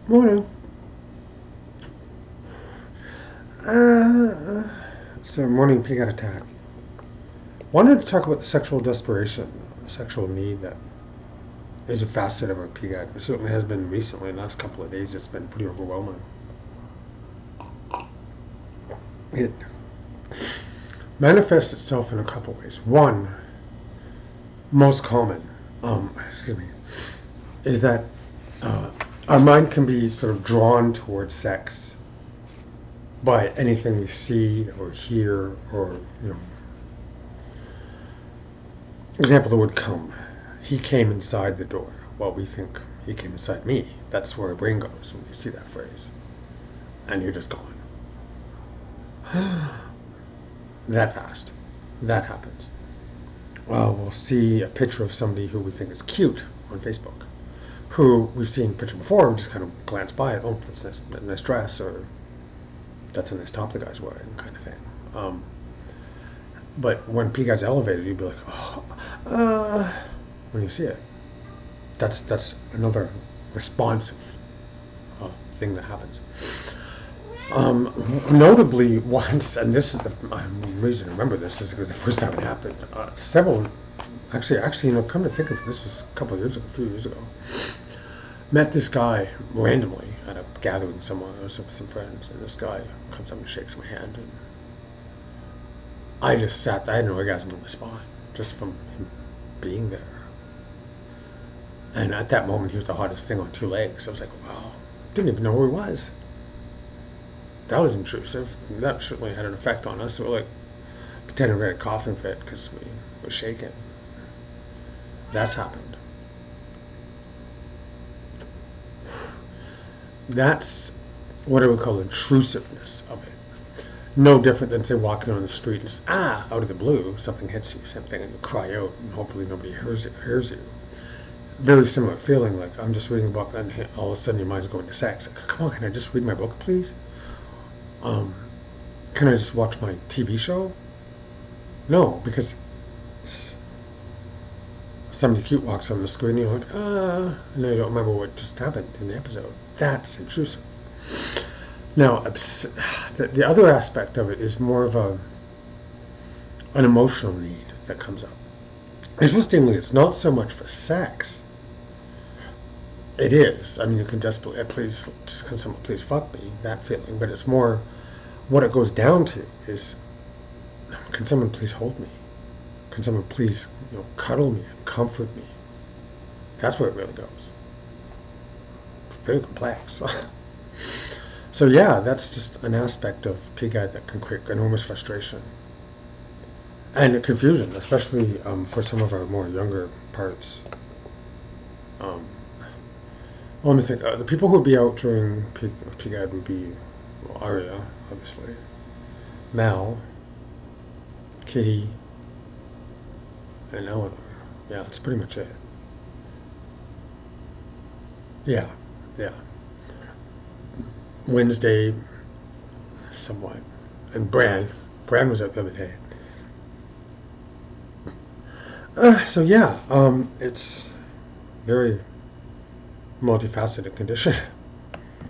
Morning. It's a morning PGAD attack. Wanted to talk about the sexual desperation, sexual need that is a facet of our PGAD. It certainly has been recently. The last couple of days, it's been pretty overwhelming. It manifests itself in a couple ways. One, most common, is that our mind can be sort of drawn towards sex by anything we see or hear, or example, the word come. He came inside the door. Well, we think he came inside me. That's where our brain goes when you see that phrase. And you're just going. That fast. That happens. We'll see a picture of somebody who we think is cute on Facebook, who we've seen a picture before and just kind of glance by it. Oh, that's a nice dress, or that's a nice top the guy's wearing, kind of thing. But when PGAD's elevated, you'd be like, when you see it. That's another responsive thing that happens. Notably, once, and this is the reason to remember this is because the first time it happened, actually, come to think of it, this was a few years ago. Met this guy randomly at a gathering somewhere. I was with some friends, and this guy comes up and shakes my hand, and I just sat there. I had an orgasm on my spine just from him being there. And at that moment, he was the hottest thing on two legs. I was like, wow, didn't even know who he was. That was intrusive. That certainly had an effect on us. So we're like pretending we had a coughing fit because we were shaking. That's happened. That's what I would call intrusiveness of it. No different than, say, walking on the street and just, out of the blue, something hits you, something, and you cry out, and hopefully nobody hears you. Very similar feeling, like I'm just reading a book, and all of a sudden your mind's going to sex. Like, come on, can I just read my book, please? Can I just watch my TV show? No, because somebody cute walks on the screen, and you're like, and then you don't remember what just happened in the episode. That's intrusive. Now, the other aspect of it is more of an emotional need that comes up. Interestingly, it's not so much for sex. It is. I mean, you can desperately, can someone please fuck me, that feeling. But it's more, what it goes down to is, can someone please hold me? Can someone please, cuddle me and comfort me? That's where it really goes. Very complex. So yeah, that's just an aspect of PGAD that can create enormous frustration and confusion, especially for some of our more younger parts. Let me think. The people who would be out during PGAD would be Aria, obviously, Mal, Kitty, and Eleanor. Yeah, that's pretty much it. Yeah. Wednesday, somewhat, and Bran was out the other day. So yeah, it's very multifaceted condition.